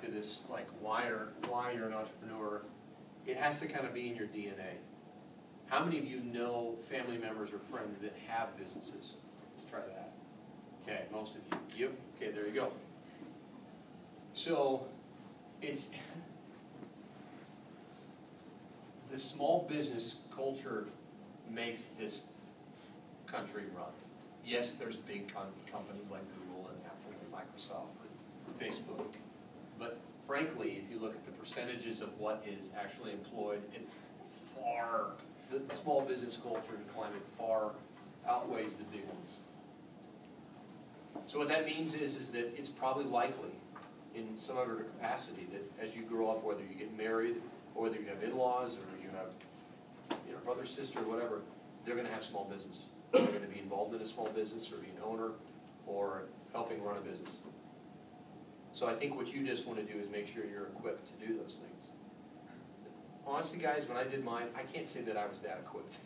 to this, like why you're an entrepreneur, it has to kind of be in your DNA. How many of you know family members or friends that have businesses? Let's try that. Okay, most of you. Yep. Okay, there you go. So it's the small business culture makes this country run. Yes, there's big companies like Google and Apple and Microsoft and Facebook, but frankly, if you look at the percentages of what is actually employed, it's far, the small business culture and climate far outweighs the big ones. So what that means is that it's probably likely in some other capacity that as you grow up, whether you get married or whether you have in-laws or you have brother, sister, whatever, they're going to have small business. They're going to be involved in a small business or be an owner or helping run a business. So I think what you just want to do is make sure you're equipped to do those things. Honestly, guys, when I did mine, I can't say that I was that equipped.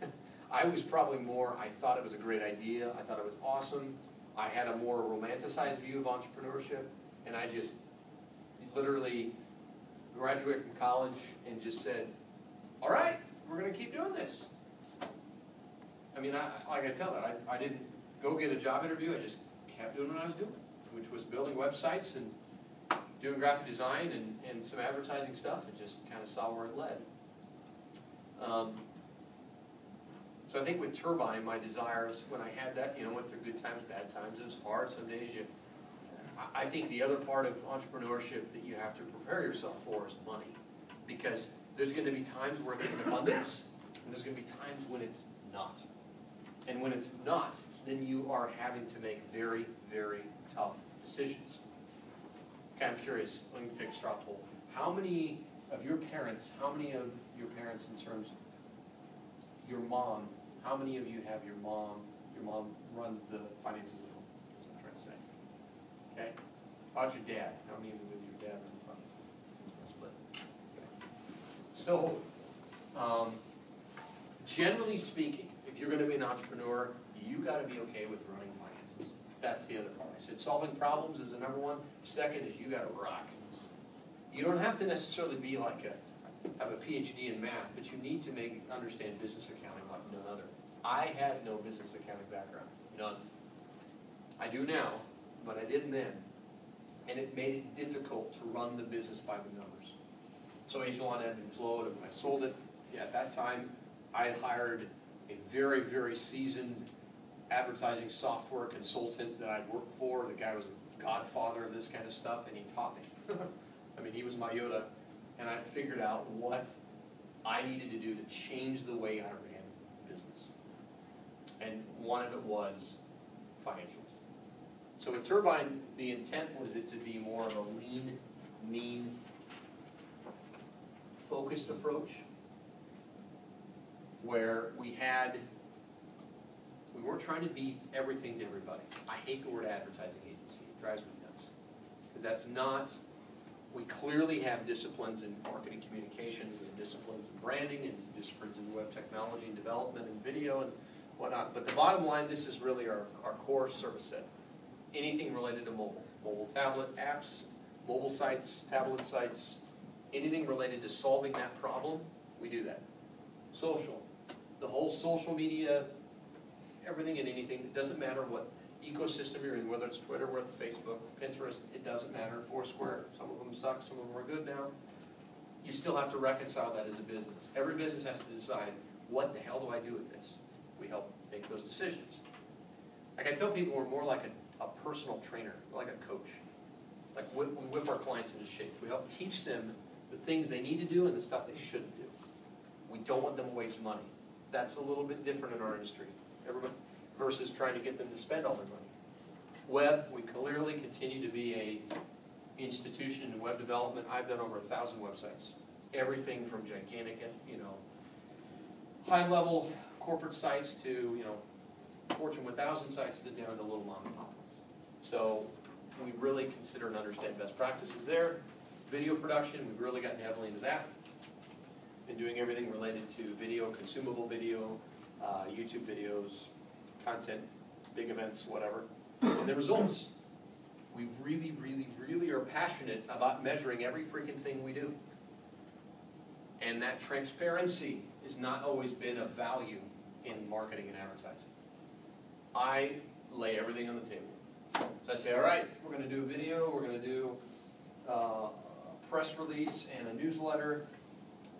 I was probably more, I thought it was a great idea. I thought it was awesome. I had a more romanticized view of entrepreneurship, and I just literally graduated from college and just said, all right, we're going to keep doing this. I mean, like I tell that, I didn't go get a job interview. I just kept doing what I was doing, which was building websites and doing graphic design and some advertising stuff, and just kind of saw where it led. So I think with Turbine, my desires, when I had that, went through good times, bad times, it was hard. Some days I think the other part of entrepreneurship that you have to prepare yourself for is money. Because there's going to be times where it's in abundance, and there's going to be times when it's not. And when it's not, then you are having to make very, very tough decisions. Okay, I'm curious, let me take a straw poll. How many of your parents in terms of your mom, how many of you have your mom runs the finances of the home? That's what I'm trying to say. Okay? How about your dad? How many of you with your dad run the finances? Split. Okay. So, generally speaking, if you're going to be an entrepreneur, you got to be okay with running finances. That's the other part. I said solving problems is the number one. Second is you got to rock. You don't have to necessarily be like have a PhD in math, but you need to understand business accounting like none other. I had no business accounting background, none. I do now, but I didn't then, and it made it difficult to run the business by the numbers. So Echelon had been flowed, and when I sold it, at that time, I had hired a very, very seasoned advertising software consultant that I'd worked for. The guy was a godfather of this kind of stuff, and he taught me. I mean, he was my Yoda, and I figured out what I needed to do to change the way I ran business. And one of it was financials. So with Turbine, the intent was it to be more of a lean, mean, focused approach, where we weren't trying to be everything to everybody. I hate the word advertising agency. It drives me nuts. Because that's not, we clearly have disciplines in marketing communication, we have disciplines in branding, and disciplines in web technology and development and video and whatnot. But the bottom line, this is really our core service set. Anything related to mobile. Mobile tablet apps, mobile sites, tablet sites, anything related to solving that problem, we do that. Social. The whole social media, everything and anything, it doesn't matter what ecosystem you're in, whether it's Twitter, whether it's Facebook, Pinterest, it doesn't matter. Foursquare, some of them suck, some of them are good now. You still have to reconcile that as a business. Every business has to decide, what the hell do I do with this? We help make those decisions. Like I tell people, we're more like a personal trainer, like a coach. Like we whip our clients into shape. We help teach them the things they need to do and the stuff they shouldn't do. We don't want them to waste money. That's a little bit different in our industry. Everybody versus trying to get them to spend all their money. Web, we clearly continue to be a institution in web development. I've done over 1,000 websites. Everything from gigantic, high-level corporate sites to, Fortune 1000 sites to down to little mom and pop ones. So we really consider and understand best practices there. Video production, we've really gotten heavily into that. Been doing everything related to video, consumable video, YouTube videos, content, big events, whatever. And the results, We really, really, really are passionate about measuring every freaking thing we do. And that transparency has not always been of value in marketing and advertising. I lay everything on the table. So I say, all right, we're going to do a video, we're going to do a press release and a newsletter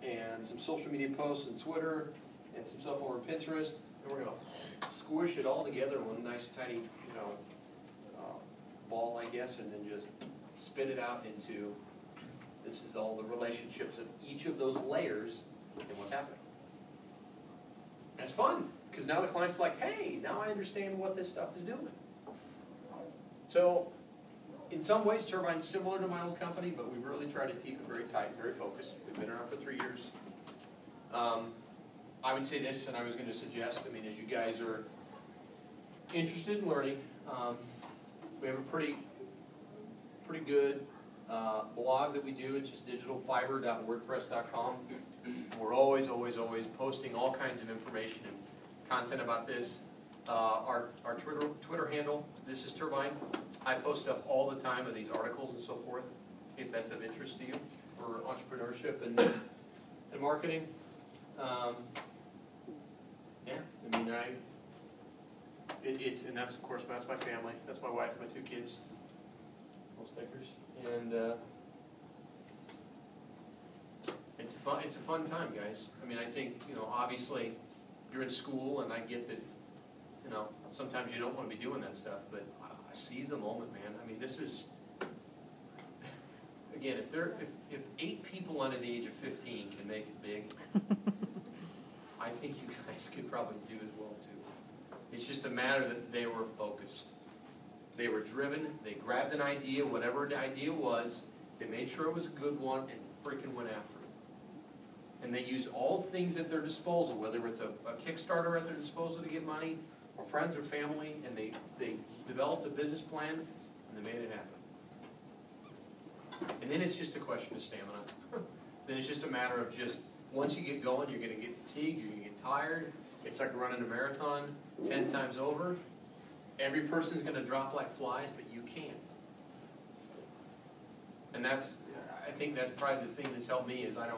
and some social media posts and Twitter and some stuff over Pinterest, and we're going to squish it all together in one nice tiny, ball, I guess, and then just spit it out into, this is all the relationships of each of those layers and what's happening. And it's fun, because now the client's like, hey, now I understand what this stuff is doing. So, in some ways, Turbine's similar to my old company, but we really try to keep it very tight, very focused. We've been around for 3 years. I would say this, and I was going to suggest, as you guys are interested in learning, we have a pretty good blog that we do. It's just digitalfiber.wordpress.com. We're always posting all kinds of information and content about this. Our Twitter handle, this is Turbine. I post stuff all the time of these articles and so forth, if that's of interest to you for entrepreneurship and marketing. And that's, of course, that's my family. That's my wife, my 2 kids, little stickers, and it's a fun time, guys. I think, obviously you're in school, and I get that, sometimes you don't want to be doing that stuff, but I seize the moment, man. This is, again, if 8 people under the age of 15 can make it big, I think you guys could probably do as well too. It's just a matter that they were focused. They were driven, they grabbed an idea, whatever the idea was, they made sure it was a good one, and freaking went after it. And they used all things at their disposal, whether it's a Kickstarter at their disposal to get money, or friends or family, and they developed a business plan, and they made it happen. And then it's just a question of stamina. Then it's just a matter of just, once you get going, you're going to get fatigued, you're going to get tired. It's like running a marathon 10 times over. Every person's going to drop like flies, but you can't. And I think that's probably the thing that's helped me is I'm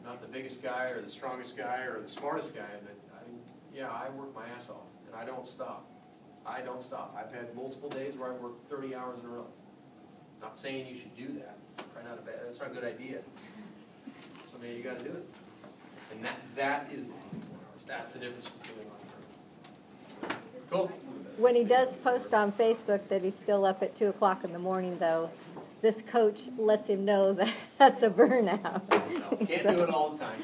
not the biggest guy or the strongest guy or the smartest guy, but I work my ass off, and I don't stop. I don't stop. I've had multiple days where I worked 30 hours in a row. Not saying you should do that. That's not a good idea. So maybe you got to do it. And that's the difference between entrepreneurs. Cool. When he does post on Facebook that he's still up at 2 o'clock in the morning, though, this coach lets him know that that's a burnout. No, can't do it all the time.